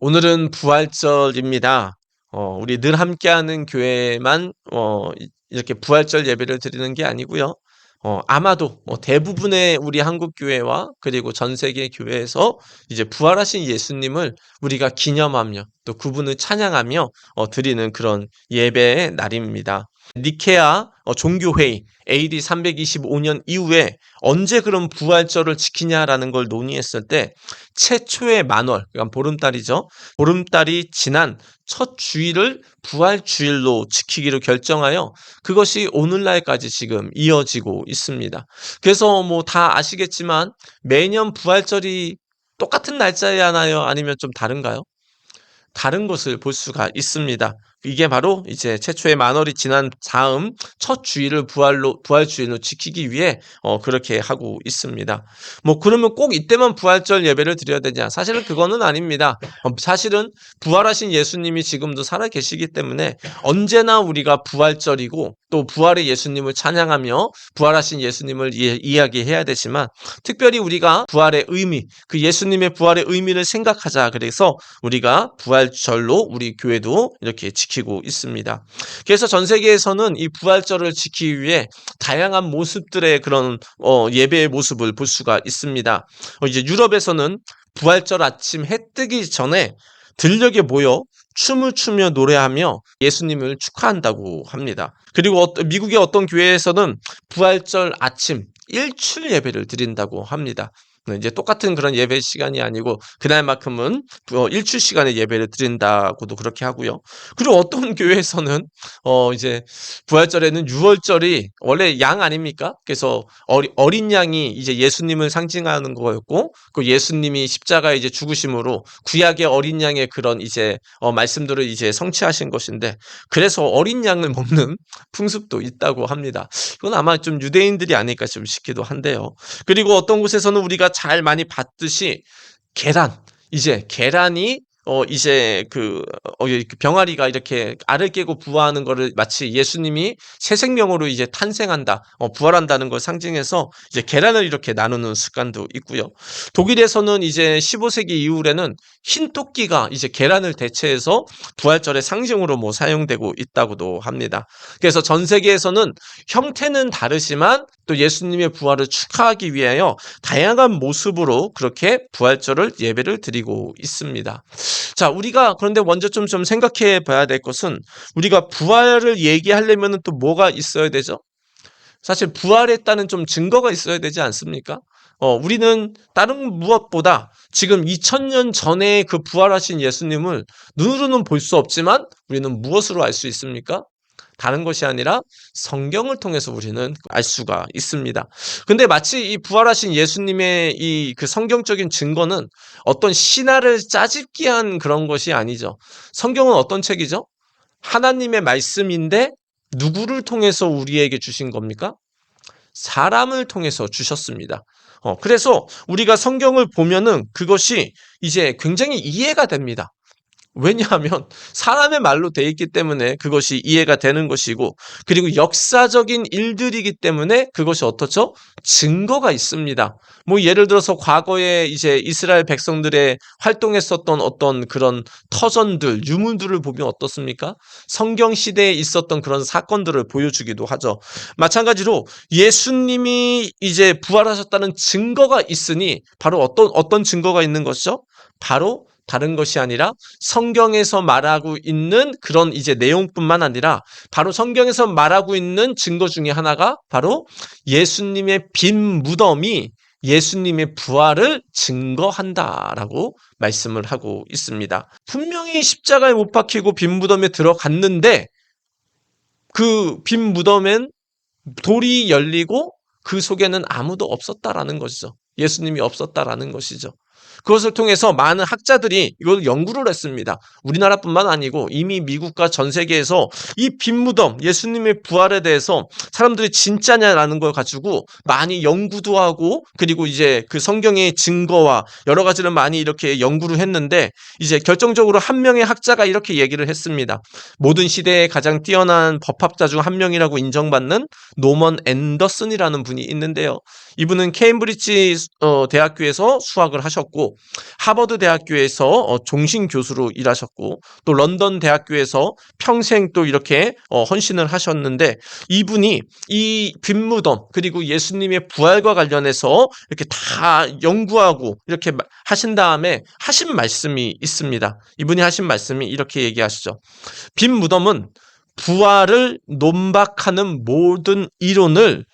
오늘은 부활절입니다. 우리 늘 함께하는 교회만 이렇게 부활절 예배를 드리는 게 아니고요. 아마도 대부분의 우리 한국 교회와 그리고 전 세계 교회에서 이제 부활하신 예수님을 우리가 기념하며 또 그분을 찬양하며 드리는 그런 예배의 날입니다. 니케아 종교회의 AD 325년 이후에 언제 그런 부활절을 지키냐라는 걸 논의했을 때 최초의 만월, 그러니까 보름달이죠. 보름달이 지난 첫 주일을 부활주일로 지키기로 결정하여 그것이 오늘날까지 지금 이어지고 있습니다. 그래서 뭐 다 아시겠지만 매년 부활절이 똑같은 날짜였나요? 아니면 좀 다른가요? 다른 것을 볼 수가 있습니다. 이게 바로 이제 최초의 만월이 지난 다음 첫 주일을 부활주일로 지키기 위해 그렇게 하고 있습니다. 뭐 그러면 꼭 이때만 부활절 예배를 드려야 되냐? 사실은 그거는 아닙니다. 사실은 부활하신 예수님이 지금도 살아 계시기 때문에 언제나 우리가 부활절이고 또 부활의 예수님을 찬양하며 부활하신 예수님을 이야기해야 되지만 특별히 우리가 부활의 의미, 그 예수님의 부활의 의미를 생각하자. 그래서 우리가 부활절로 우리 교회도 이렇게 지키고 있습니다. 그래서 전 세계에서는 이 부활절을 지키기 위해 다양한 모습들의 그런 예배의 모습을 볼 수가 있습니다. 이제 유럽에서는 부활절 아침 해 뜨기 전에 들녘에 모여 춤을 추며 노래하며 예수님을 축하한다고 합니다. 그리고 미국의 어떤 교회에서는 부활절 아침 일출 예배를 드린다고 합니다. 이제 똑같은 그런 예배 시간이 아니고 그날만큼은 일출 시간에 예배를 드린다고도 그렇게 하고요. 그리고 어떤 교회에서는 이제 부활절에는 유월절이 원래 양 아닙니까? 그래서 어린 양이 이제 예수님을 상징하는 거였고 그 예수님이 십자가에 이제 죽으심으로 구약의 어린 양의 그런 이제 말씀들을 이제 성취하신 것인데 그래서 어린 양을 먹는 풍습도 있다고 합니다. 이건 아마 좀 유대인들이 아닐까 좀 싶기도 한데요. 그리고 어떤 곳에서는 우리가 잘 많이 봤듯이 계란이 이제 병아리가 이렇게 알을 깨고 부화하는 거를 마치 예수님이 새 생명으로 이제 탄생한다, 부활한다는 걸 상징해서 이제 계란을 이렇게 나누는 습관도 있고요. 독일에서는 이제 15세기 이후에는 흰 토끼가 이제 계란을 대체해서 부활절의 상징으로 뭐 사용되고 있다고도 합니다. 그래서 전 세계에서는 형태는 다르지만 또 예수님의 부활을 축하하기 위하여 다양한 모습으로 그렇게 부활절을 예배를 드리고 있습니다. 자, 우리가 그런데 먼저 좀 생각해 봐야 될 것은 우리가 부활을 얘기하려면 또 뭐가 있어야 되죠? 사실 부활했다는 좀 증거가 있어야 되지 않습니까? 우리는 다른 무엇보다 지금 2000년 전에 그 부활하신 예수님을 눈으로는 볼 수 없지만 우리는 무엇으로 알 수 있습니까? 다른 것이 아니라 성경을 통해서 우리는 알 수가 있습니다. 근데 마치 이 부활하신 예수님의 이 그 성경적인 증거는 어떤 신화를 짜집기 한 그런 것이 아니죠. 성경은 어떤 책이죠? 하나님의 말씀인데 누구를 통해서 우리에게 주신 겁니까? 사람을 통해서 주셨습니다. 그래서 우리가 성경을 보면은 그것이 이제 굉장히 이해가 됩니다. 왜냐하면 사람의 말로 돼 있기 때문에 그것이 이해가 되는 것이고 그리고 역사적인 일들이기 때문에 그것이 어떻죠? 증거가 있습니다. 뭐 예를 들어서 과거에 이제 이스라엘 백성들의 활동했었던 어떤 그런 터전들, 유물들을 보면 어떻습니까? 성경 시대에 있었던 그런 사건들을 보여주기도 하죠. 마찬가지로 예수님이 이제 부활하셨다는 증거가 있으니 바로 어떤 증거가 있는 것이죠? 바로 다른 것이 아니라 성경에서 말하고 있는 그런 이제 내용뿐만 아니라 바로 성경에서 말하고 있는 증거 중에 하나가 바로 예수님의 빈 무덤이 예수님의 부활을 증거한다라고 말씀을 하고 있습니다. 분명히 십자가에 못 박히고 빈 무덤에 들어갔는데 그 빈 무덤엔 돌이 열리고 그 속에는 아무도 없었다라는 것이죠. 예수님이 없었다라는 것이죠. 그것을 통해서 많은 학자들이 이걸 연구를 했습니다. 우리나라뿐만 아니고 이미 미국과 전 세계에서 이 빈 무덤, 예수님의 부활에 대해서 사람들이 진짜냐라는 걸 가지고 많이 연구도 하고 그리고 이제 그 성경의 증거와 여러 가지를 많이 이렇게 연구를 했는데 이제 결정적으로 한 명의 학자가 이렇게 얘기를 했습니다. 모든 시대에 가장 뛰어난 법학자 중 한 명이라고 인정받는 노먼 앤더슨이라는 분이 있는데요. 이분은 케임브리지 대학교에서 수학을 하셨고 하셨고, 하버드 대학교에서 종신 교수로 일하셨고, 또 런던 대학교에서 평생 또 이렇게 헌신을 하셨는데, 이분이 이 빈무덤 그리고 예수님의 부활과 관련해서 이렇게 다 연구하고 이렇게 하신 다음에 하신 말씀이 있습니다. 이분이 하신 말씀이 이렇게 얘기하시죠. 빈무덤은 부활을 논박하는 모든 이론을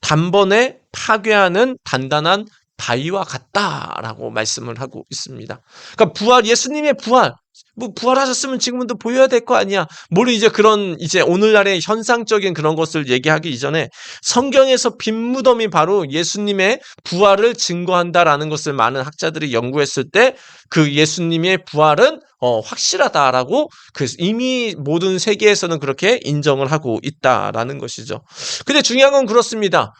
단번에 파괴하는 단단한 바위와 같다라고 말씀을 하고 있습니다. 그러니까 부활, 예수님의 부활, 뭐 부활하셨으면 지금도 보여야 될 거 아니야. 뭘 이제 그런 이제 오늘날의 현상적인 그런 것을 얘기하기 이전에 성경에서 빈 무덤이 바로 예수님의 부활을 증거한다라는 것을 많은 학자들이 연구했을 때 그 예수님의 부활은 확실하다라고 이미 모든 세계에서는 그렇게 인정을 하고 있다라는 것이죠. 근데 중요한 건 그렇습니다.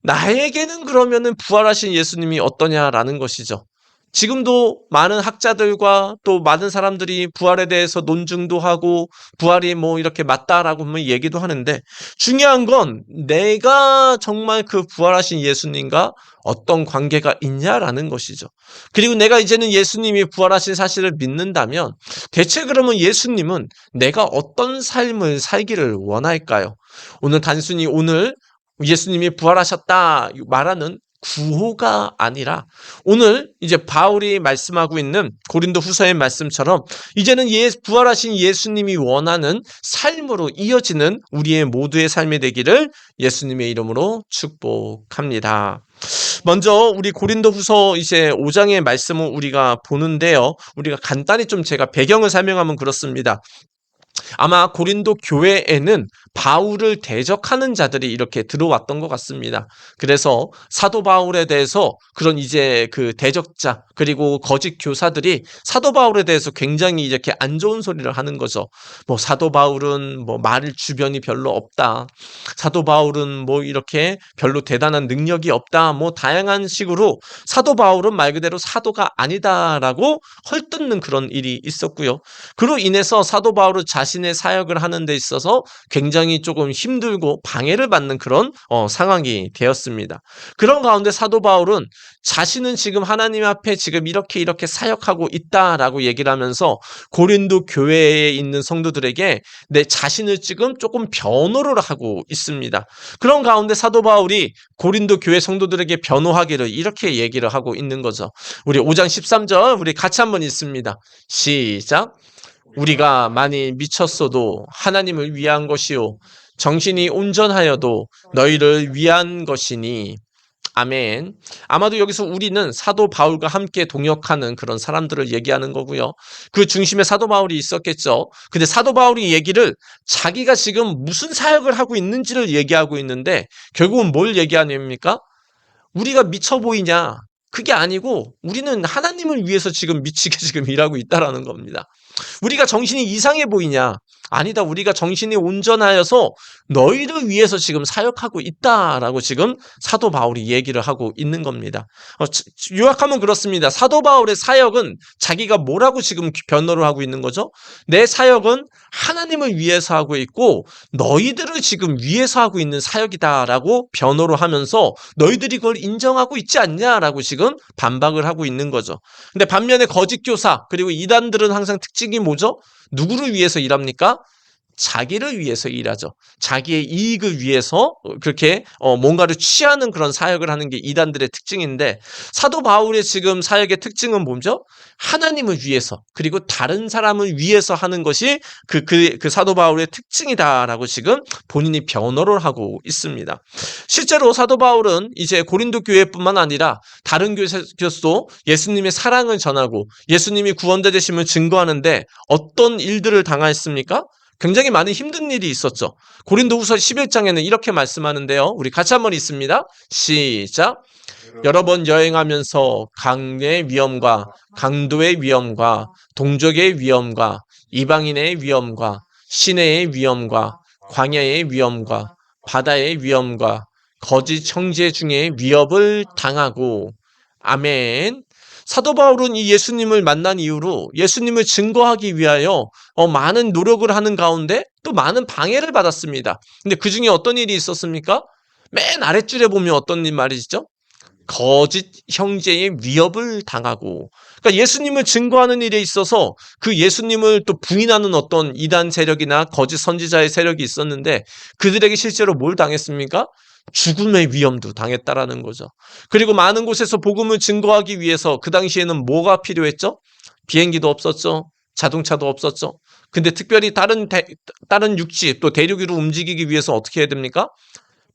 나에게는 그러면은 부활하신 예수님이 어떠냐라는 것이죠. 지금도 많은 학자들과 또 많은 사람들이 부활에 대해서 논증도 하고 부활이 뭐 이렇게 맞다라고 하면 얘기도 하는데 중요한 건 내가 정말 그 부활하신 예수님과 어떤 관계가 있냐라는 것이죠. 그리고 내가 이제는 예수님이 부활하신 사실을 믿는다면 대체 그러면 예수님은 내가 어떤 삶을 살기를 원할까요? 오늘 단순히 오늘 예수님이 부활하셨다 말하는 구호가 아니라 오늘 이제 바울이 말씀하고 있는 고린도 후서의 말씀처럼 이제는 부활하신 예수님이 원하는 삶으로 이어지는 우리의 모두의 삶이 되기를 예수님의 이름으로 축복합니다. 먼저 우리 고린도 후서 이제 5장의 말씀을 우리가 보는데요. 우리가 간단히 좀 제가 배경을 설명하면 그렇습니다. 아마 고린도 교회에는 바울을 대적하는 자들이 이렇게 들어왔던 것 같습니다. 그래서 사도 바울에 대해서 그런 이제 그 대적자 그리고 거짓 교사들이 사도 바울에 대해서 굉장히 이렇게 안 좋은 소리를 하는 거죠. 뭐 사도 바울은 뭐 말 주변이 별로 없다. 사도 바울은 뭐 이렇게 별로 대단한 능력이 없다. 뭐 다양한 식으로 사도 바울은 말 그대로 사도가 아니다라고 헐뜯는 그런 일이 있었고요. 그로 인해서 사도 바울은 자신의 사역을 하는 데 있어서 굉장히 조금 힘들고 방해를 받는 그런 상황이 되었습니다. 그런 가운데 사도 바울은 자신은 지금 하나님 앞에 지금 이렇게 사역하고 있다라고 얘기를 하면서 고린도 교회에 있는 성도들에게 내 자신을 지금 조금 변호를 하고 있습니다. 그런 가운데 사도 바울이 고린도 교회 성도들에게 변호하기를 이렇게 얘기를 하고 있는 거죠. 우리 5장 13절 우리 같이 한번 읽습니다. 시작. 우리가 많이 미쳤어도 하나님을 위한 것이요 정신이 온전하여도 너희를 위한 것이니 아멘. 아마도 여기서 우리는 사도 바울과 함께 동역하는 그런 사람들을 얘기하는 거고요. 그 중심에 사도 바울이 있었겠죠. 근데 사도 바울이 얘기를 자기가 지금 무슨 사역을 하고 있는지를 얘기하고 있는데 결국은 뭘 얘기하냐입니까? 우리가 미쳐 보이냐? 그게 아니고 우리는 하나님을 위해서 지금 미치게 지금 일하고 있다라는 겁니다. 우리가 정신이 이상해 보이냐? 아니다. 우리가 정신이 온전하여서 너희를 위해서 지금 사역하고 있다라고 지금 사도 바울이 얘기를 하고 있는 겁니다. 요약하면 그렇습니다. 사도 바울의 사역은 자기가 뭐라고 지금 변호를 하고 있는 거죠? 내 사역은 하나님을 위해서 하고 있고 너희들을 지금 위해서 하고 있는 사역이다라고 변호를 하면서 너희들이 그걸 인정하고 있지 않냐라고 지금 반박을 하고 있는 거죠. 근데 반면에 거짓 교사 그리고 이단들은 항상 특징이 뭐죠? 누구를 위해서 일합니까? 자기를 위해서 일하죠. 자기의 이익을 위해서 그렇게 뭔가를 취하는 그런 사역을 하는 게 이단들의 특징인데 사도 바울의 지금 사역의 특징은 뭐죠? 하나님을 위해서 그리고 다른 사람을 위해서 하는 것이 그 사도 바울의 특징이다라고 지금 본인이 변호를 하고 있습니다. 실제로 사도 바울은 이제 고린도 교회뿐만 아니라 다른 교회에서도 예수님의 사랑을 전하고 예수님이 구원자 되심을 증거하는데 어떤 일들을 당했습니까? 굉장히 많은 힘든 일이 있었죠. 고린도후서 11장에는 이렇게 말씀하는데요. 우리 같이 한번 읽습니다. 시작. 여러 번 여행하면서 강의 위험과 강도의 위험과 동족의 위험과 이방인의 위험과 시내의 위험과 광야의 위험과 바다의 위험과 거짓 형제 중에 위협을 당하고 아멘. 사도 바울은 이 예수님을 만난 이후로 예수님을 증거하기 위하여 많은 노력을 하는 가운데 또 많은 방해를 받았습니다. 근데 그 중에 어떤 일이 있었습니까? 맨 아랫줄에 보면 어떤 일 말이죠? 거짓 형제의 위협을 당하고, 그러니까 예수님을 증거하는 일에 있어서 그 예수님을 또 부인하는 어떤 이단 세력이나 거짓 선지자의 세력이 있었는데 그들에게 실제로 뭘 당했습니까? 죽음의 위험도 당했다라는 거죠. 그리고 많은 곳에서 복음을 증거하기 위해서 그 당시에는 뭐가 필요했죠? 비행기도 없었죠. 자동차도 없었죠. 근데 특별히 다른 육지 또 대륙 위로 움직이기 위해서 어떻게 해야 됩니까?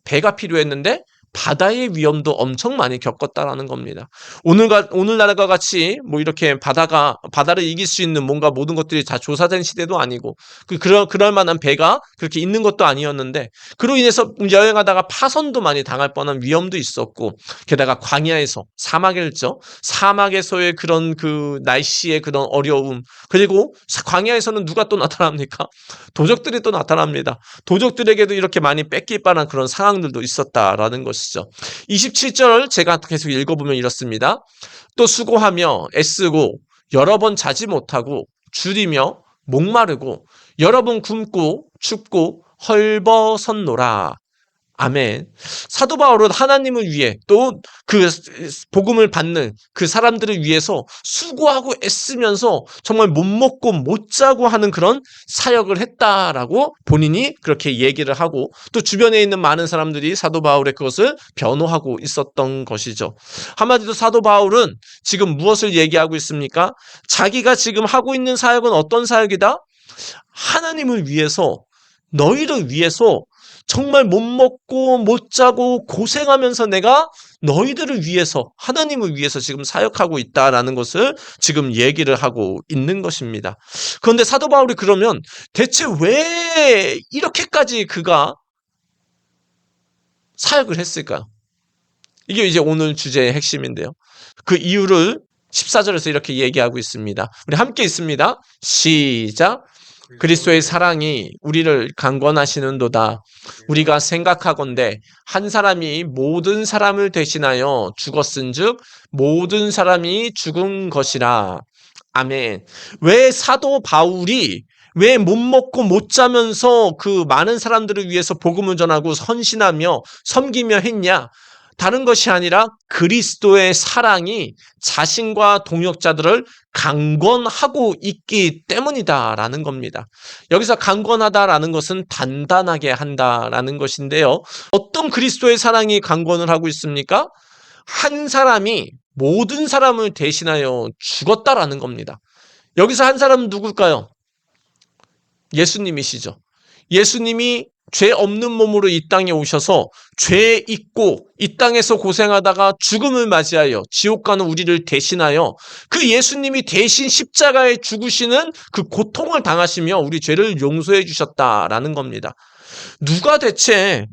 배가 필요했는데 바다의 위험도 엄청 많이 겪었다라는 겁니다. 오늘날과 같이 뭐 이렇게 바다를 이길 수 있는 뭔가 모든 것들이 다 조사된 시대도 아니고 그럴 만한 배가 그렇게 있는 것도 아니었는데 그로 인해서 여행하다가 파손도 많이 당할 뻔한 위험도 있었고 게다가 광야에서 사막이었죠. 사막에서의 그런 그 날씨의 그런 어려움 그리고 광야에서는 누가 또 나타납니까? 도적들이 또 나타납니다. 도적들에게도 이렇게 많이 뺏길 뻔한 그런 상황들도 있었다라는 것이죠. 27절 제가 계속 읽어보면 이렇습니다. 또 수고하며 애쓰고 여러 번 자지 못하고 줄이며 목마르고 여러 번 굶고 춥고 헐벗었노라. 아멘. 사도 바울은 하나님을 위해 또 그 복음을 받는 그 사람들을 위해서 수고하고 애쓰면서 정말 못 먹고 못 자고 하는 그런 사역을 했다라고 본인이 그렇게 얘기를 하고 또 주변에 있는 많은 사람들이 사도 바울의 그것을 변호하고 있었던 것이죠. 한마디로 사도 바울은 지금 무엇을 얘기하고 있습니까? 자기가 지금 하고 있는 사역은 어떤 사역이다? 하나님을 위해서 너희를 위해서 정말 못 먹고 못 자고 고생하면서 내가 너희들을 위해서 하나님을 위해서 지금 사역하고 있다라는 것을 지금 얘기를 하고 있는 것입니다. 그런데 사도 바울이 그러면 대체 왜 이렇게까지 그가 사역을 했을까요? 이게 이제 오늘 주제의 핵심인데요. 그 이유를 14절에서 이렇게 얘기하고 있습니다. 우리 함께 있습니다. 시작. 그리스도의 사랑이 우리를 강권하시는도다. 우리가 생각하건대 한 사람이 모든 사람을 대신하여 죽었은즉 모든 사람이 죽은 것이라. 아멘. 왜 사도 바울이 왜 못 먹고 못 자면서 그 많은 사람들을 위해서 복음을 전하고 헌신하며 섬기며 했냐? 다른 것이 아니라 그리스도의 사랑이 자신과 동역자들을 강권하고 있기 때문이다라는 겁니다. 여기서 강권하다라는 것은 단단하게 한다라는 것인데요. 어떤 그리스도의 사랑이 강권을 하고 있습니까? 한 사람이 모든 사람을 대신하여 죽었다라는 겁니다. 여기서 한 사람은 누굴까요? 예수님이시죠. 예수님이 죄 없는 몸으로 이 땅에 오셔서 죄 있고 이 땅에서 고생하다가 죽음을 맞이하여 지옥 가는 우리를 대신하여 그 예수님이 대신 십자가에 죽으시는 그 고통을 당하시며 우리 죄를 용서해 주셨다라는 겁니다. 누가 대체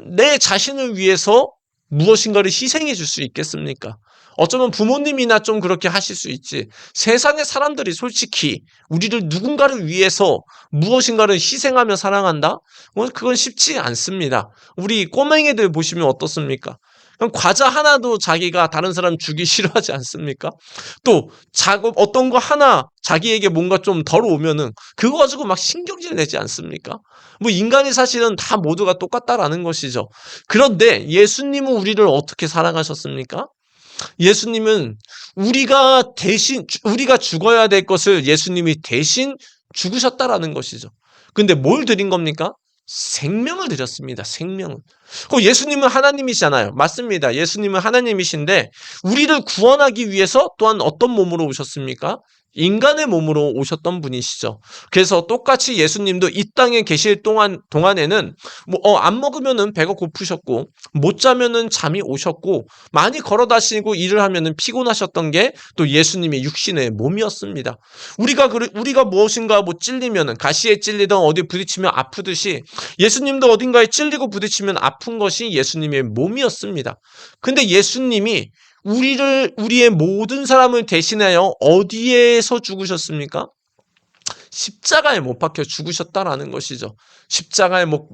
내 자신을 위해서 무엇인가를 희생해 줄 수 있겠습니까? 어쩌면 부모님이나 좀 그렇게 하실 수 있지. 세상의 사람들이 솔직히 우리를 누군가를 위해서 무엇인가를 희생하며 사랑한다? 그건 쉽지 않습니다. 우리 꼬맹이들 보시면 어떻습니까? 그럼 과자 하나도 자기가 다른 사람 주기 싫어하지 않습니까? 또 작업 어떤 거 하나 자기에게 뭔가 좀 덜 오면은 그거 가지고 막 신경질 내지 않습니까? 뭐 인간이 사실은 다 모두가 똑같다라는 것이죠. 그런데 예수님은 우리를 어떻게 사랑하셨습니까? 예수님은 우리가 죽어야 될 것을 예수님이 대신 죽으셨다라는 것이죠. 근데 뭘 드린 겁니까? 생명을 드렸습니다. 생명을. 예수님은 하나님이시잖아요. 맞습니다. 예수님은 하나님이신데 우리를 구원하기 위해서 또한 어떤 몸으로 오셨습니까? 인간의 몸으로 오셨던 분이시죠. 그래서 똑같이 예수님도 이 땅에 계실 동안에는 안 먹으면은 배가 고프셨고 못 자면은 잠이 오셨고 많이 걸어 다니고 일을 하면은 피곤하셨던 게 또 예수님의 육신의 몸이었습니다. 우리가 무엇인가 찔리면은 가시에 찔리든 어디 부딪히면 아프듯이 예수님도 어딘가에 찔리고 부딪히면 아픈 것이 예수님의 몸이었습니다. 근데 예수님이 우리의 모든 사람을 대신하여 어디에서 죽으셨습니까? 십자가에 못 박혀 죽으셨다라는 것이죠. 십자가에 못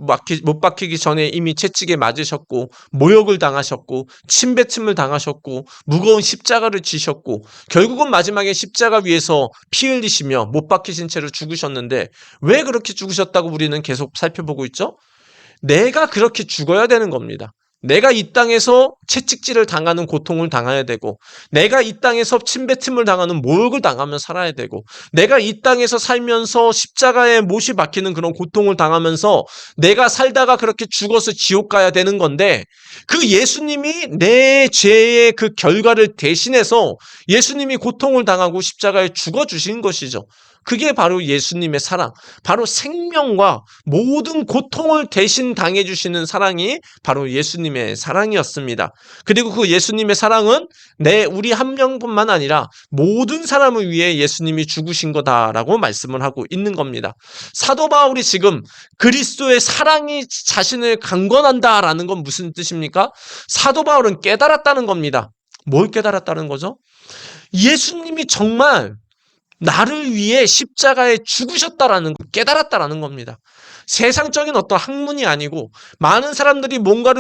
박히기 전에 이미 채찍에 맞으셨고 모욕을 당하셨고 침뱉음을 당하셨고 무거운 십자가를 지셨고 결국은 마지막에 십자가 위에서 피 흘리시며 못 박히신 채로 죽으셨는데 왜 그렇게 죽으셨다고 우리는 계속 살펴보고 있죠? 내가 그렇게 죽어야 되는 겁니다. 내가 이 땅에서 채찍질을 당하는 고통을 당해야 되고, 내가 이 땅에서 침뱉음을 당하는 모욕을 당하며 살아야 되고, 내가 이 땅에서 살면서 십자가에 못이 박히는 그런 고통을 당하면서 내가 살다가 그렇게 죽어서 지옥 가야 되는 건데, 그 예수님이 내 죄의 그 결과를 대신해서 예수님이 고통을 당하고 십자가에 죽어주신 것이죠. 그게 바로 예수님의 사랑, 바로 생명과 모든 고통을 대신 당해주시는 사랑이 바로 예수님의 사랑이었습니다. 그리고 그 예수님의 사랑은 우리 한 명뿐만 아니라 모든 사람을 위해 예수님이 죽으신 거다라고 말씀을 하고 있는 겁니다. 사도 바울이 지금 그리스도의 사랑이 자신을 강권한다라는 건 무슨 뜻입니까? 사도 바울은 깨달았다는 겁니다. 뭘 깨달았다는 거죠? 예수님이 정말 나를 위해 십자가에 죽으셨다라는 걸 깨달았다라는 겁니다. 세상적인 어떤 학문이 아니고 많은 사람들이 뭔가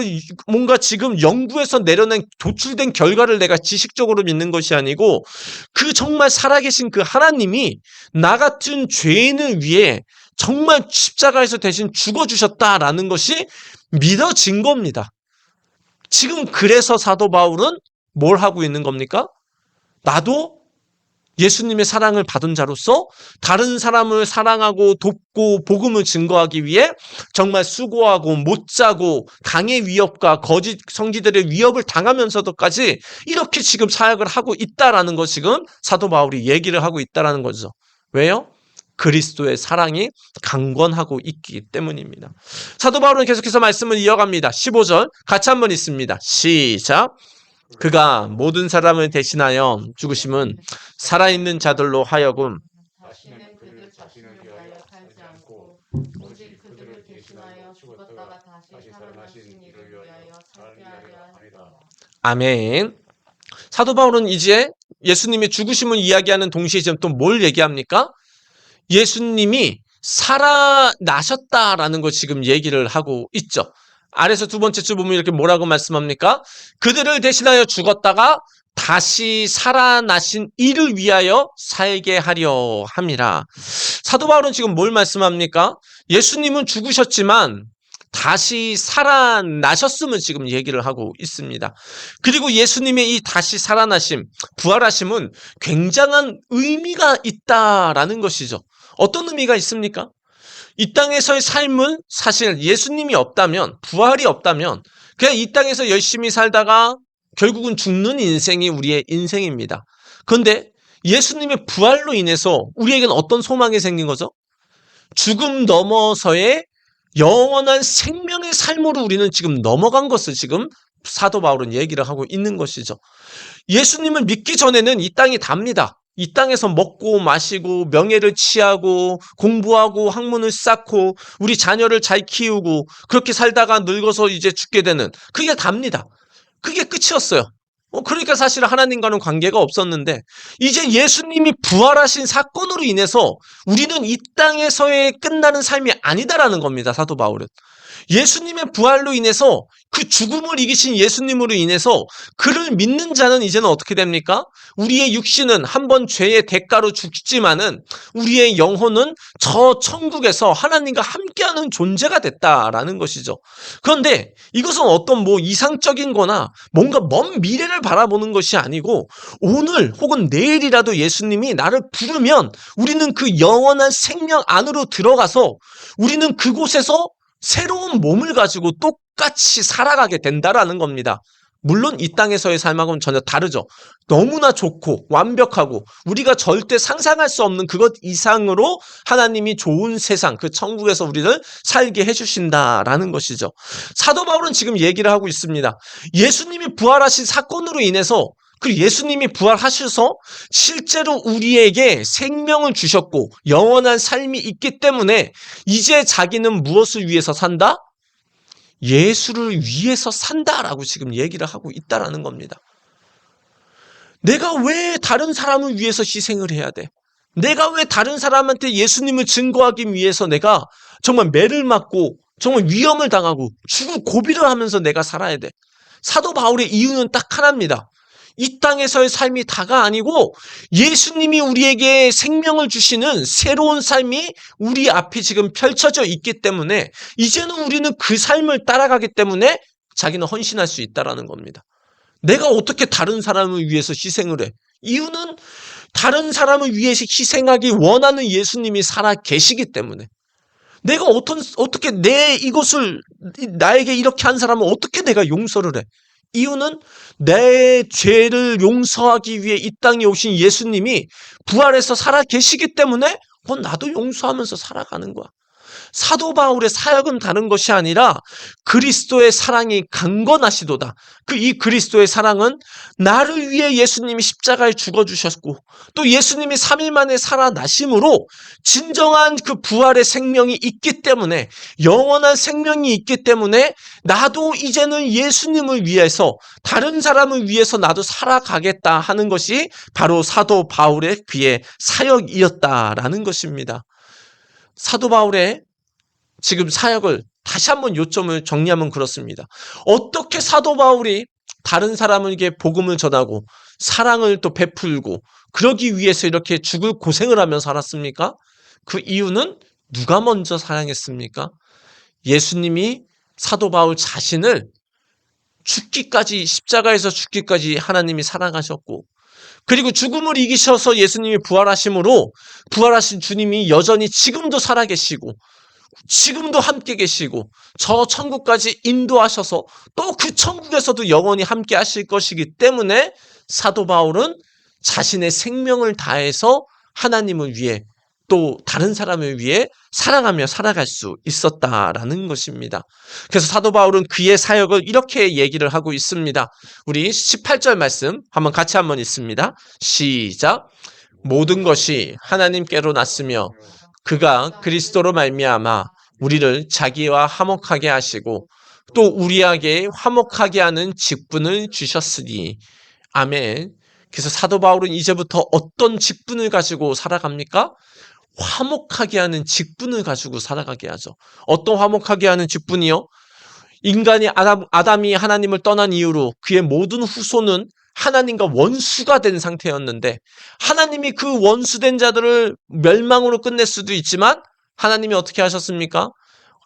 지금 연구해서 내려낸 도출된 결과를 내가 지식적으로 믿는 것이 아니고 그 정말 살아계신 그 하나님이 나 같은 죄인을 위해 정말 십자가에서 대신 죽어주셨다라는 것이 믿어진 겁니다. 지금 그래서 사도 바울은 뭘 하고 있는 겁니까? 나도 예수님의 사랑을 받은 자로서 다른 사람을 사랑하고 돕고 복음을 증거하기 위해 정말 수고하고 못 자고 강의 위협과 거짓 성지들의 위협을 당하면서도까지 이렇게 지금 사역을 하고 있다라는 거 지금 사도 바울이 얘기를 하고 있다라는 거죠. 왜요? 그리스도의 사랑이 강권하고 있기 때문입니다. 사도 바울은 계속해서 말씀을 이어갑니다. 15절 같이 한번 읽습니다. 시작. 그가 모든 사람을 대신하여 죽으심은 살아있는 자들로 하여금 다시는 그들 자신을 위하여 살지 않고 오직 그들을 대신하여 죽었다가 다시 살아나신 이를 위하여 살게 하려 함이라. 아멘. 사도 바울은 이제 예수님의 죽으심을 이야기하는 동시에 지금 또 뭘 얘기합니까? 예수님이 살아나셨다라는 거 지금 얘기를 하고 있죠. 아래서 두 번째 줄 보면 이렇게 뭐라고 말씀합니까? 그들을 대신하여 죽었다가 다시 살아나신 이를 위하여 살게 하려 함이라. 사도 바울은 지금 뭘 말씀합니까? 예수님은 죽으셨지만 다시 살아나셨음을 지금 얘기를 하고 있습니다. 그리고 예수님의 이 다시 살아나심, 부활하심은 굉장한 의미가 있다라는 것이죠. 어떤 의미가 있습니까? 이 땅에서의 삶은 사실 예수님이 없다면, 부활이 없다면 그냥 이 땅에서 열심히 살다가 결국은 죽는 인생이 우리의 인생입니다. 그런데 예수님의 부활로 인해서 우리에게는 어떤 소망이 생긴 거죠? 죽음 넘어서의 영원한 생명의 삶으로 우리는 지금 넘어간 것을 지금 사도 바울은 얘기를 하고 있는 것이죠. 예수님을 믿기 전에는 이 땅이 답니다. 이 땅에서 먹고 마시고 명예를 취하고 공부하고 학문을 쌓고 우리 자녀를 잘 키우고 그렇게 살다가 늙어서 이제 죽게 되는 그게 답니다. 그게 끝이었어요. 그러니까 사실 하나님과는 관계가 없었는데 이제 예수님이 부활하신 사건으로 인해서 우리는 이 땅에서의 끝나는 삶이 아니다라는 겁니다. 사도 바울은. 예수님의 부활로 인해서 그 죽음을 이기신 예수님으로 인해서 그를 믿는 자는 이제는 어떻게 됩니까? 우리의 육신은 한번 죄의 대가로 죽지만은 우리의 영혼은 저 천국에서 하나님과 함께하는 존재가 됐다라는 것이죠. 그런데 이것은 어떤 이상적인 거나 뭔가 먼 미래를 바라보는 것이 아니고 오늘 혹은 내일이라도 예수님이 나를 부르면 우리는 그 영원한 생명 안으로 들어가서 우리는 그곳에서 새로운 몸을 가지고 똑같이 살아가게 된다라는 겁니다. 물론 이 땅에서의 삶하고는 전혀 다르죠. 너무나 좋고 완벽하고 우리가 절대 상상할 수 없는 그것 이상으로 하나님이 좋은 세상, 그 천국에서 우리를 살게 해주신다라는 것이죠. 사도 바울은 지금 얘기를 하고 있습니다. 예수님이 부활하신 사건으로 인해서 그리고 예수님이 부활하셔서 실제로 우리에게 생명을 주셨고 영원한 삶이 있기 때문에 이제 자기는 무엇을 위해서 산다? 예수를 위해서 산다라고 지금 얘기를 하고 있다라는 겁니다. 내가 왜 다른 사람을 위해서 희생을 해야 돼? 내가 왜 다른 사람한테 예수님을 증거하기 위해서 내가 정말 매를 맞고 정말 위험을 당하고 죽을 고비를 하면서 내가 살아야 돼? 사도 바울의 이유는 딱 하나입니다. 이 땅에서의 삶이 다가 아니고 예수님이 우리에게 생명을 주시는 새로운 삶이 우리 앞에 지금 펼쳐져 있기 때문에 이제는 우리는 그 삶을 따라가기 때문에 자기는 헌신할 수 있다라는 겁니다. 내가 어떻게 다른 사람을 위해서 희생을 해? 이유는 다른 사람을 위해서 희생하기 원하는 예수님이 살아 계시기 때문에. 내가 어떻게 나에게 이렇게 한 사람을 어떻게 내가 용서를 해? 이유는 내 죄를 용서하기 위해 이 땅에 오신 예수님이 부활해서 살아 계시기 때문에 나도 용서하면서 살아가는 거야. 사도 바울의 사역은 다른 것이 아니라 그리스도의 사랑이 강건하시도다. 이 그리스도의 사랑은 나를 위해 예수님이 십자가에 죽어주셨고 또 예수님이 3일 만에 살아나심으로 진정한 그 부활의 생명이 있기 때문에 영원한 생명이 있기 때문에 나도 이제는 예수님을 위해서 다른 사람을 위해서 나도 살아가겠다 하는 것이 바로 사도 바울의 그의 사역이었다라는 것입니다. 사도 바울의 지금 사역을 다시 한번 요점을 정리하면 그렇습니다. 어떻게 사도 바울이 다른 사람에게 복음을 전하고 사랑을 또 베풀고 그러기 위해서 이렇게 죽을 고생을 하며 살았습니까? 그 이유는 누가 먼저 사랑했습니까? 예수님이 사도 바울 자신을 십자가에서 죽기까지 하나님이 사랑하셨고 그리고 죽음을 이기셔서 예수님이 부활하심으로 부활하신 주님이 여전히 지금도 살아계시고 지금도 함께 계시고 저 천국까지 인도하셔서 또 그 천국에서도 영원히 함께 하실 것이기 때문에 사도 바울은 자신의 생명을 다해서 하나님을 위해 또 다른 사람을 위해 사랑하며 살아갈 수 있었다라는 것입니다. 그래서 사도 바울은 그의 사역을 이렇게 얘기를 하고 있습니다. 우리 18절 말씀 같이 한번 읽습니다. 시작. 모든 것이 하나님께로 났으며 그가 그리스도로 말미암아 우리를 자기와 화목하게 하시고 또 우리에게 화목하게 하는 직분을 주셨으니 아멘. 그래서 사도 바울은 이제부터 어떤 직분을 가지고 살아갑니까? 화목하게 하는 직분을 가지고 살아가게 하죠. 어떤 화목하게 하는 직분이요? 인간이 아담이 하나님을 떠난 이후로 그의 모든 후손은 하나님과 원수가 된 상태였는데 하나님이 그 원수된 자들을 멸망으로 끝낼 수도 있지만 하나님이 어떻게 하셨습니까?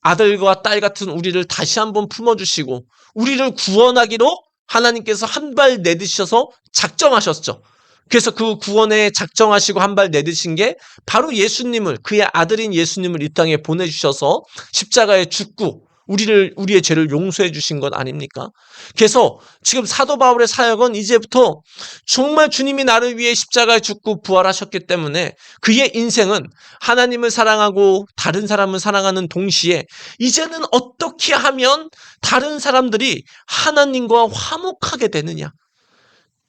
아들과 딸 같은 우리를 다시 한번 품어주시고 우리를 구원하기로 하나님께서 한 발 내딛으셔서 작정하셨죠. 그래서 그 구원에 작정하시고 한 발 내딛으신 게 바로 예수님을, 그의 아들인 예수님을 이 땅에 보내주셔서 십자가에 죽고 우리의 죄를 용서해 주신 것 아닙니까? 그래서 지금 사도 바울의 사역은 이제부터 정말 주님이 나를 위해 십자가에 죽고 부활하셨기 때문에 그의 인생은 하나님을 사랑하고 다른 사람을 사랑하는 동시에 이제는 어떻게 하면 다른 사람들이 하나님과 화목하게 되느냐?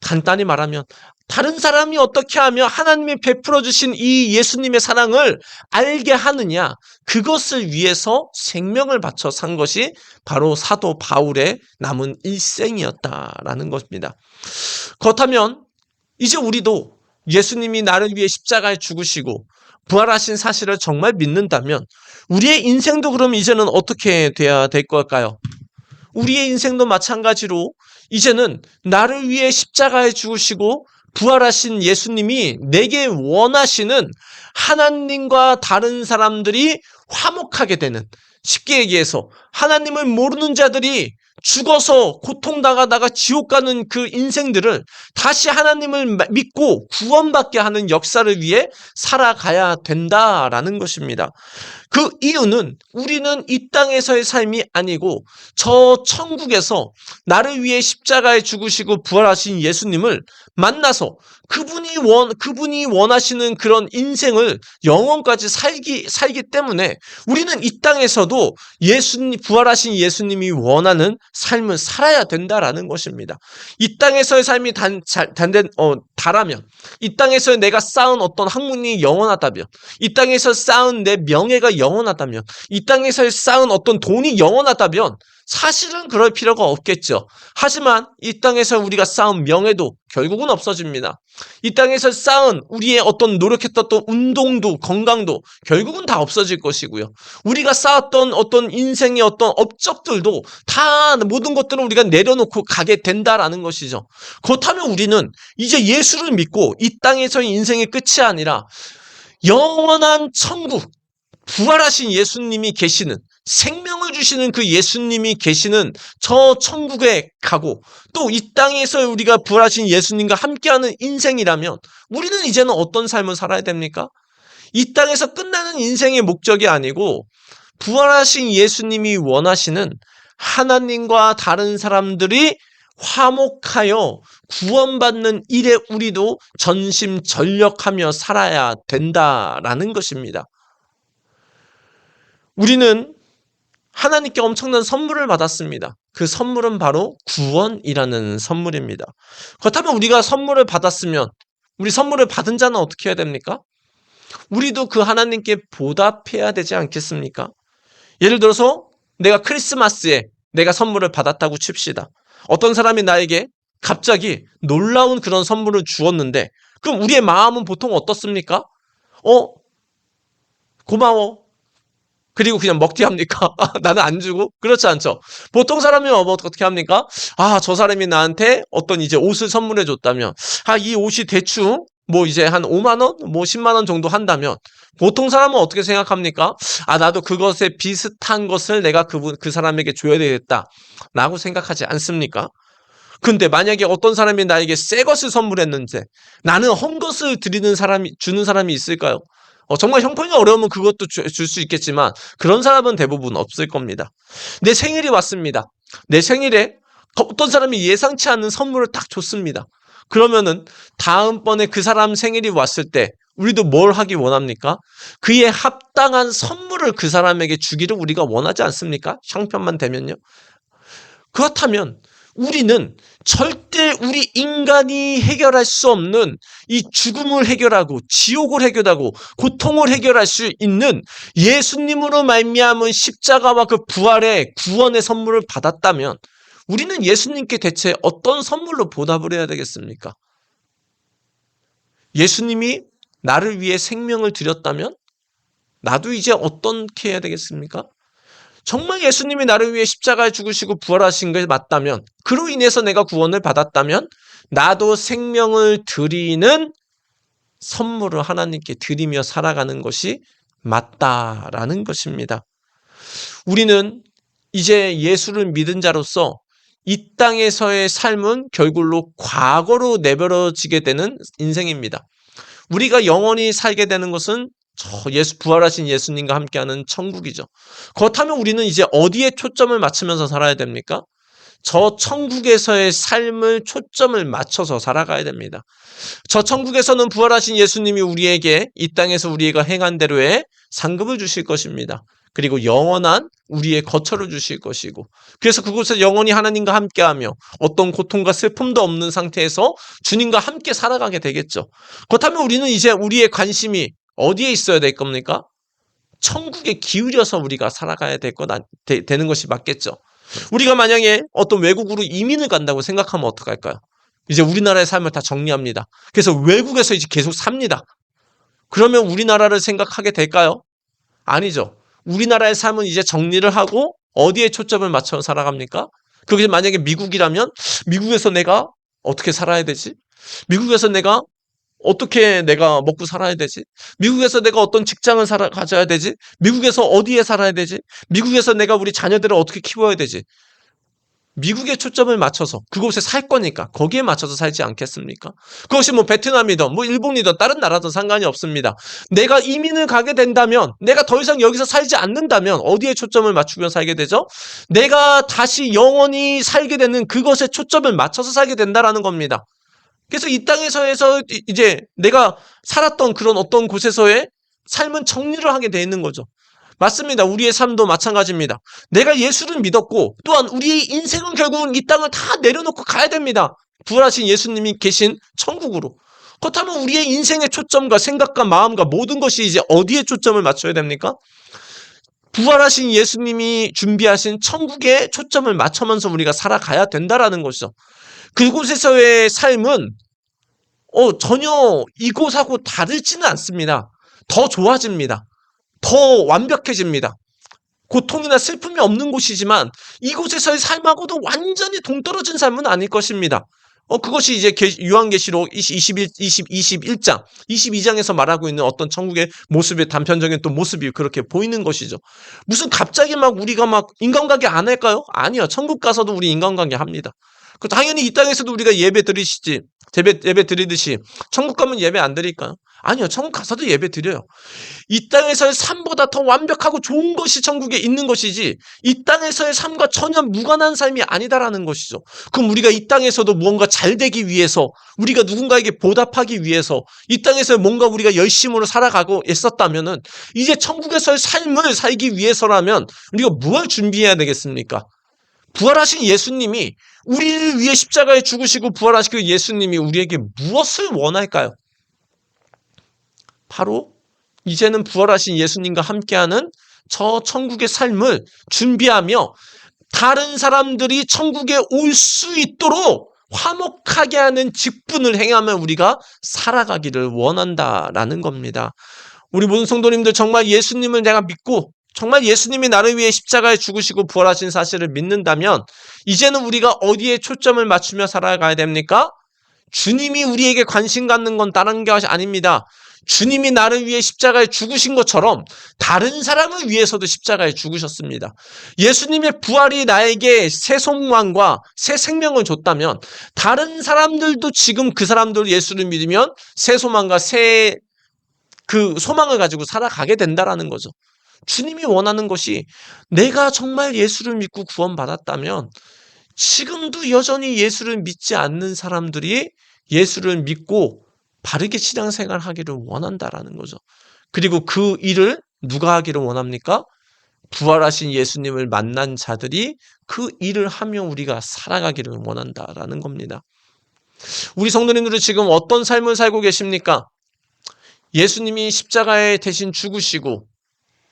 간단히 말하면 다른 사람이 어떻게 하면 하나님이 베풀어 주신 이 예수님의 사랑을 알게 하느냐, 그것을 위해서 생명을 바쳐 산 것이 바로 사도 바울의 남은 일생이었다라는 것입니다. 그렇다면 이제 우리도 예수님이 나를 위해 십자가에 죽으시고 부활하신 사실을 정말 믿는다면 우리의 인생도 그럼 이제는 어떻게 돼야 될 걸까요? 우리의 인생도 마찬가지로 이제는 나를 위해 십자가에 죽으시고 부활하신 예수님이 내게 원하시는 하나님과 다른 사람들이 화목하게 되는, 쉽게 얘기해서 하나님을 모르는 자들이 죽어서 고통당하다가 지옥 가는 그 인생들을 다시 하나님을 믿고 구원받게 하는 역사를 위해 살아가야 된다라는 것입니다. 그 이유는 우리는 이 땅에서의 삶이 아니고 저 천국에서 나를 위해 십자가에 죽으시고 부활하신 예수님을 만나서 그분이 원하시는 그런 인생을 영원까지 살기 때문에 우리는 이 땅에서도 부활하신 예수님이 원하는 삶을 살아야 된다라는 것입니다. 이 땅에서의 삶이 다라면, 이 땅에서 내가 쌓은 어떤 학문이 영원하다면, 이 땅에서 쌓은 내 명예가 영원하다면, 이 땅에서 쌓은 어떤 돈이 영원하다면 사실은 그럴 필요가 없겠죠. 하지만 이 땅에서 우리가 쌓은 명예도 결국은 없어집니다. 이 땅에서 쌓은 우리의 어떤 노력했던 운동도 건강도 결국은 다 없어질 것이고요. 우리가 쌓았던 어떤 인생의 어떤 업적들도 다 모든 것들은 우리가 내려놓고 가게 된다라는 것이죠. 그렇다면 우리는 이제 예수를 믿고 이 땅에서의 인생의 끝이 아니라 영원한 천국, 부활하신 예수님이 계시는, 생명을 주시는 그 예수님이 계시는 저 천국에 가고 또 이 땅에서 우리가 부활하신 예수님과 함께하는 인생이라면 우리는 이제는 어떤 삶을 살아야 됩니까? 이 땅에서 끝나는 인생의 목적이 아니고 부활하신 예수님이 원하시는 하나님과 다른 사람들이 화목하여 구원받는 일에 우리도 전심전력하며 살아야 된다라는 것입니다. 우리는 하나님께 엄청난 선물을 받았습니다. 그 선물은 바로 구원이라는 선물입니다. 그렇다면 우리가 선물을 받았으면 우리 선물을 받은 자는 어떻게 해야 됩니까? 우리도 그 하나님께 보답해야 되지 않겠습니까? 예를 들어서 내가 크리스마스에 내가 선물을 받았다고 칩시다. 어떤 사람이 나에게 갑자기 놀라운 그런 선물을 주었는데 그럼 우리의 마음은 보통 어떻습니까? 고마워. 그리고 그냥 먹튀 합니까? 나는 안 주고? 그렇지 않죠. 보통 사람이 어떻게 합니까? 저 사람이 나한테 어떤 이제 옷을 선물해 줬다면, 이 옷이 대충 뭐 이제 한 5만 원, 뭐 10만 원 정도 한다면, 보통 사람은 어떻게 생각합니까? 나도 그것에 비슷한 것을 내가 그 사람에게 줘야 되겠다. 라고 생각하지 않습니까? 근데 만약에 어떤 사람이 나에게 새 것을 선물했는데, 나는 헌 것을 주는 사람이 있을까요? 정말 형편이 어려우면 그것도 줄 수 있겠지만 그런 사람은 대부분 없을 겁니다. 내 생일이 왔습니다. 내 생일에 어떤 사람이 예상치 않은 선물을 딱 줬습니다. 그러면은 다음번에 그 사람 생일이 왔을 때 우리도 뭘 하기 원합니까? 그에 합당한 선물을 그 사람에게 주기를 우리가 원하지 않습니까? 형편만 되면요. 그렇다면 우리는 절대 우리 인간이 해결할 수 없는 이 죽음을 해결하고 지옥을 해결하고 고통을 해결할 수 있는 예수님으로 말미암은 십자가와 그 부활의 구원의 선물을 받았다면 우리는 예수님께 대체 어떤 선물로 보답을 해야 되겠습니까? 예수님이 나를 위해 생명을 드렸다면 나도 이제 어떻게 해야 되겠습니까? 정말 예수님이 나를 위해 십자가에 죽으시고 부활하신 게 맞다면, 그로 인해서 내가 구원을 받았다면 나도 생명을 드리는 선물을 하나님께 드리며 살아가는 것이 맞다라는 것입니다. 우리는 이제 예수를 믿은 자로서 이 땅에서의 삶은 결국로 과거로 내버려지게 되는 인생입니다. 우리가 영원히 살게 되는 것은 부활하신 예수님과 함께하는 천국이죠. 그렇다면 우리는 이제 어디에 초점을 맞추면서 살아야 됩니까? 저 천국에서의 삶을 초점을 맞춰서 살아가야 됩니다. 저 천국에서는 부활하신 예수님이 우리에게 이 땅에서 우리가 행한 대로의 상급을 주실 것입니다. 그리고 영원한 우리의 거처를 주실 것이고, 그래서 그곳에 영원히 하나님과 함께하며 어떤 고통과 슬픔도 없는 상태에서 주님과 함께 살아가게 되겠죠. 그렇다면 우리는 이제 우리의 관심이 어디에 있어야 될 겁니까? 천국에 기울여서 우리가 살아가야 되는 것이 맞겠죠. 우리가 만약에 어떤 외국으로 이민을 간다고 생각하면 어떡할까요? 이제 우리나라의 삶을 다 정리합니다. 그래서 외국에서 이제 계속 삽니다. 그러면 우리나라를 생각하게 될까요? 아니죠. 우리나라의 삶은 이제 정리를 하고 어디에 초점을 맞춰 살아갑니까? 그게 만약에 미국이라면 미국에서 내가 어떻게 살아야 되지? 미국에서 내가 어떻게 내가 먹고 살아야 되지? 미국에서 내가 어떤 직장을 가져야 되지? 미국에서 어디에 살아야 되지? 미국에서 내가 우리 자녀들을 어떻게 키워야 되지? 미국에 초점을 맞춰서 그곳에 살 거니까 거기에 맞춰서 살지 않겠습니까? 그것이 뭐 베트남이든 뭐 일본이든 다른 나라든 상관이 없습니다. 내가 이민을 가게 된다면, 내가 더 이상 여기서 살지 않는다면 어디에 초점을 맞추며 살게 되죠? 내가 다시 영원히 살게 되는 그것에 초점을 맞춰서 살게 된다라는 겁니다. 그래서 이 땅에서 이제 내가 살았던 그런 어떤 곳에서의 삶은 정리를 하게 돼 있는 거죠. 맞습니다. 우리의 삶도 마찬가지입니다. 내가 예수를 믿었고 또한 우리의 인생은 결국은 이 땅을 다 내려놓고 가야 됩니다. 부활하신 예수님이 계신 천국으로. 그렇다면 우리의 인생의 초점과 생각과 마음과 모든 것이 이제 어디에 초점을 맞춰야 됩니까? 부활하신 예수님이 준비하신 천국에 초점을 맞추면서 우리가 살아가야 된다라는 것이죠. 그곳에서의 삶은 전혀 이곳하고 다르지는 않습니다. 더 좋아집니다. 더 완벽해집니다. 고통이나 슬픔이 없는 곳이지만 이곳에서의 삶하고도 완전히 동떨어진 삶은 아닐 것입니다. 그것이 이제 요한계시록 21장, 22장에서 말하고 있는 어떤 천국의 모습의 단편적인 또 모습이 그렇게 보이는 것이죠. 무슨 갑자기 막 우리가 막 인간관계 안 할까요? 아니요. 천국 가서도 우리 인간관계 합니다. 당연히 이 땅에서도 우리가 예배 드리듯이 천국 가면 예배 안 드릴까요? 아니요. 천국 가서도 예배 드려요. 이 땅에서의 삶보다 더 완벽하고 좋은 것이 천국에 있는 것이지 이 땅에서의 삶과 전혀 무관한 삶이 아니다라는 것이죠. 그럼 우리가 이 땅에서도 무언가 잘 되기 위해서 우리가 누군가에게 보답하기 위해서 이 땅에서 뭔가 우리가 열심으로 살아가고 있었다면은 이제 천국에서의 삶을 살기 위해서라면 우리가 무엇을 준비해야 되겠습니까? 부활하신 예수님이 우리를 위해 십자가에 죽으시고 부활하신 그 예수님이 우리에게 무엇을 원할까요? 바로 이제는 부활하신 예수님과 함께하는 저 천국의 삶을 준비하며 다른 사람들이 천국에 올 수 있도록 화목하게 하는 직분을 행하며 우리가 살아가기를 원한다라는 겁니다. 우리 모든 성도님들 정말 예수님을 내가 믿고 정말 예수님이 나를 위해 십자가에 죽으시고 부활하신 사실을 믿는다면 이제는 우리가 어디에 초점을 맞추며 살아가야 됩니까? 주님이 우리에게 관심 갖는 건 다른 것이 아닙니다. 주님이 나를 위해 십자가에 죽으신 것처럼 다른 사람을 위해서도 십자가에 죽으셨습니다. 예수님의 부활이 나에게 새 소망과 새 생명을 줬다면 다른 사람들도 지금 그 사람들 예수를 믿으면 새 소망과 새 그 소망을 가지고 살아가게 된다라는 거죠. 주님이 원하는 것이 내가 정말 예수를 믿고 구원받았다면 지금도 여전히 예수를 믿지 않는 사람들이 예수를 믿고 바르게 신앙생활 하기를 원한다라는 거죠. 그리고 그 일을 누가 하기를 원합니까? 부활하신 예수님을 만난 자들이 그 일을 하며 우리가 살아가기를 원한다라는 겁니다. 우리 성도님들은 지금 어떤 삶을 살고 계십니까? 예수님이 십자가에 대신 죽으시고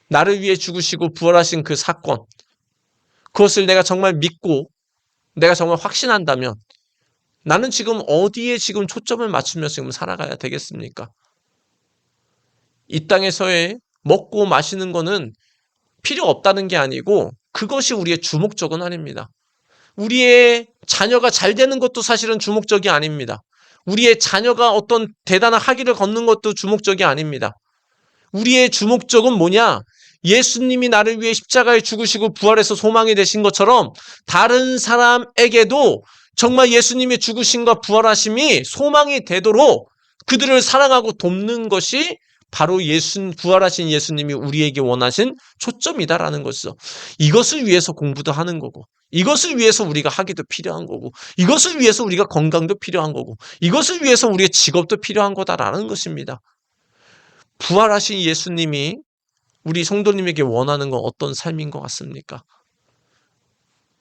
나를 위해 죽으시고 부활하신 그 사건, 그것을 내가 정말 믿고 내가 정말 확신한다면 나는 지금 어디에 지금 초점을 맞추며 지금 살아가야 되겠습니까? 이 땅에서의 먹고 마시는 거는 필요 없다는 게 아니고 그것이 우리의 주목적은 아닙니다. 우리의 자녀가 잘 되는 것도 사실은 주목적이 아닙니다. 우리의 자녀가 어떤 대단한 학위를 걷는 것도 주목적이 아닙니다. 우리의 주목적은 뭐냐? 예수님이 나를 위해 십자가에 죽으시고 부활해서 소망이 되신 것처럼 다른 사람에게도 정말 예수님의 죽으심과 부활하심이 소망이 되도록 그들을 사랑하고 돕는 것이 바로 부활하신 예수님이 우리에게 원하신 초점이다라는 것이죠. 이것을 위해서 공부도 하는 거고, 이것을 위해서 우리가 학위도 필요한 거고, 이것을 위해서 우리가 건강도 필요한 거고, 이것을 위해서 우리의 직업도 필요한 거다라는 것입니다. 부활하신 예수님이 우리 성도님에게 원하는 건 어떤 삶인 것 같습니까?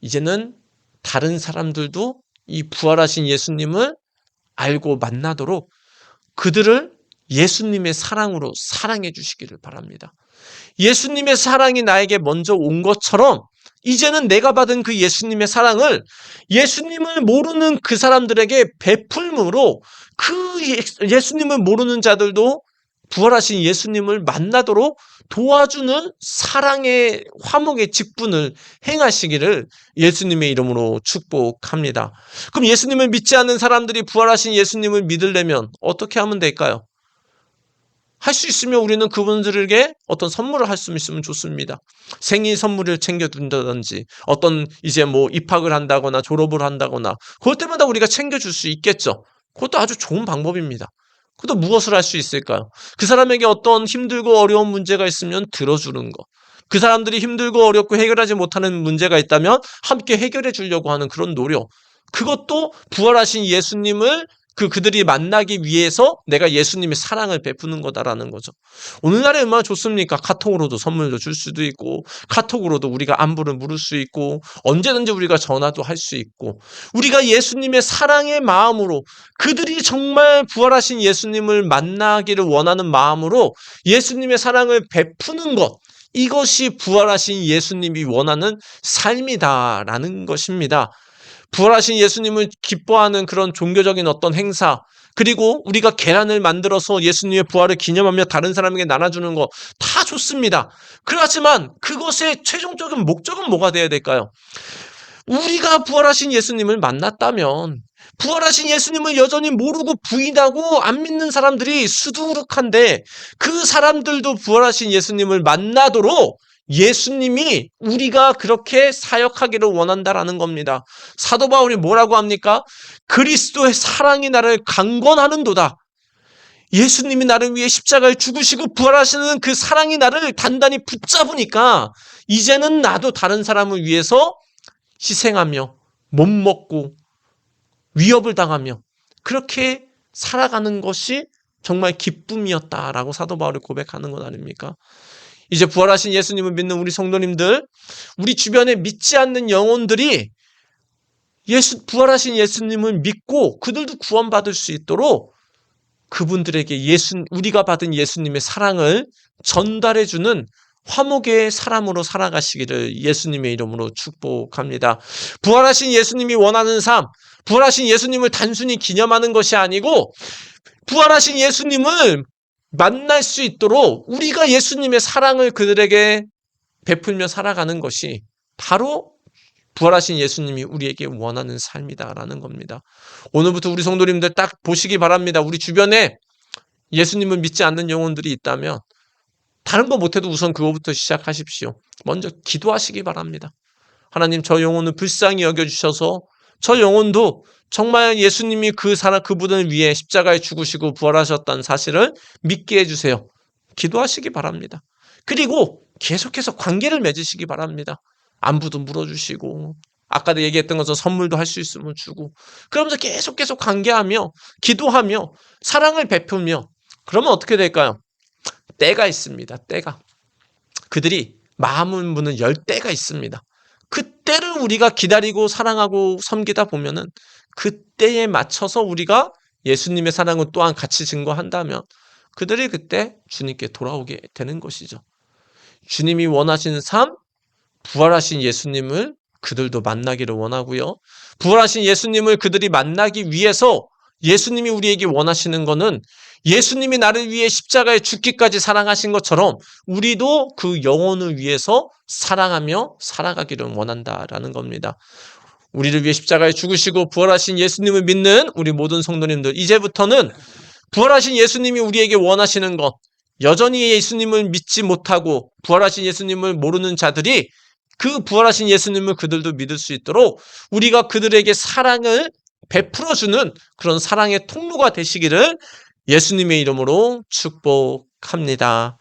이제는 다른 사람들도 이 부활하신 예수님을 알고 만나도록 그들을 예수님의 사랑으로 사랑해 주시기를 바랍니다. 예수님의 사랑이 나에게 먼저 온 것처럼 이제는 내가 받은 그 예수님의 사랑을 예수님을 모르는 그 사람들에게 베풀므로 그 예수님을 모르는 자들도 부활하신 예수님을 만나도록 도와주는 사랑의 화목의 직분을 행하시기를 예수님의 이름으로 축복합니다. 그럼 예수님을 믿지 않는 사람들이 부활하신 예수님을 믿으려면 어떻게 하면 될까요? 할 수 있으면 우리는 그분들에게 어떤 선물을 할 수 있으면 좋습니다. 생일 선물을 챙겨준다든지 어떤 이제 뭐 입학을 한다거나 졸업을 한다거나 그럴 때마다 우리가 챙겨줄 수 있겠죠. 그것도 아주 좋은 방법입니다. 그것도 무엇을 할 수 있을까요? 그 사람에게 어떤 힘들고 어려운 문제가 있으면 들어주는 것. 그 사람들이 힘들고 어렵고 해결하지 못하는 문제가 있다면 함께 해결해 주려고 하는 그런 노력. 그것도 부활하신 예수님을 그들이 만나기 위해서 내가 예수님의 사랑을 베푸는 거다라는 거죠. 오늘날에 얼마나 좋습니까? 카톡으로도 선물도 줄 수도 있고 카톡으로도 우리가 안부를 물을 수 있고 언제든지 우리가 전화도 할 수 있고 우리가 예수님의 사랑의 마음으로 그들이 정말 부활하신 예수님을 만나기를 원하는 마음으로 예수님의 사랑을 베푸는 것, 이것이 부활하신 예수님이 원하는 삶이다라는 것입니다. 부활하신 예수님을 기뻐하는 그런 종교적인 어떤 행사, 그리고 우리가 계란을 만들어서 예수님의 부활을 기념하며 다른 사람에게 나눠주는 거 다 좋습니다. 그렇지만 그것의 최종적인 목적은 뭐가 되어야 될까요? 우리가 부활하신 예수님을 만났다면, 부활하신 예수님을 여전히 모르고 부인하고 안 믿는 사람들이 수두룩한데, 그 사람들도 부활하신 예수님을 만나도록 예수님이 우리가 그렇게 사역하기를 원한다라는 겁니다. 사도 바울이 뭐라고 합니까? 그리스도의 사랑이 나를 강권하는도다. 예수님이 나를 위해 십자가에 죽으시고 부활하시는 그 사랑이 나를 단단히 붙잡으니까 이제는 나도 다른 사람을 위해서 희생하며 못 먹고 위협을 당하며 그렇게 살아가는 것이 정말 기쁨이었다라고 사도 바울이 고백하는 것 아닙니까? 이제 부활하신 예수님을 믿는 우리 성도님들, 우리 주변에 믿지 않는 영혼들이 부활하신 예수님을 믿고 그들도 구원받을 수 있도록 그분들에게 우리가 받은 예수님의 사랑을 전달해주는 화목의 사람으로 살아가시기를 예수님의 이름으로 축복합니다. 부활하신 예수님이 원하는 삶, 부활하신 예수님을 단순히 기념하는 것이 아니고 부활하신 예수님을 만날 수 있도록 우리가 예수님의 사랑을 그들에게 베풀며 살아가는 것이 바로 부활하신 예수님이 우리에게 원하는 삶이다라는 겁니다. 오늘부터 우리 성도님들 딱 보시기 바랍니다. 우리 주변에 예수님을 믿지 않는 영혼들이 있다면 다른 거 못해도 우선 그거부터 시작하십시오. 먼저 기도하시기 바랍니다. 하나님, 저 영혼을 불쌍히 여겨주셔서 저 영혼도 정말 예수님이 그분을 위해 십자가에 죽으시고 부활하셨다는 사실을 믿게 해주세요. 기도하시기 바랍니다. 그리고 계속해서 관계를 맺으시기 바랍니다. 안부도 물어주시고 아까도 얘기했던 것처럼 선물도 할 수 있으면 주고 그러면서 계속 관계하며 기도하며 사랑을 베풀며 그러면 어떻게 될까요? 때가 있습니다. 때가. 그들이 마음을 무는 열때가 있습니다. 그때를 우리가 기다리고 사랑하고 섬기다 보면은 그때에 맞춰서 우리가 예수님의 사랑을 또한 같이 증거한다면 그들이 그때 주님께 돌아오게 되는 것이죠. 주님이 원하시는 삶, 부활하신 예수님을 그들도 만나기를 원하고요. 부활하신 예수님을 그들이 만나기 위해서 예수님이 우리에게 원하시는 것은 예수님이 나를 위해 십자가에 죽기까지 사랑하신 것처럼 우리도 그 영혼을 위해서 사랑하며 살아가기를 원한다라는 겁니다. 우리를 위해 십자가에 죽으시고 부활하신 예수님을 믿는 우리 모든 성도님들, 이제부터는 부활하신 예수님이 우리에게 원하시는 것, 여전히 예수님을 믿지 못하고 부활하신 예수님을 모르는 자들이 그 부활하신 예수님을 그들도 믿을 수 있도록 우리가 그들에게 사랑을 베풀어주는 그런 사랑의 통로가 되시기를 예수님의 이름으로 축복합니다.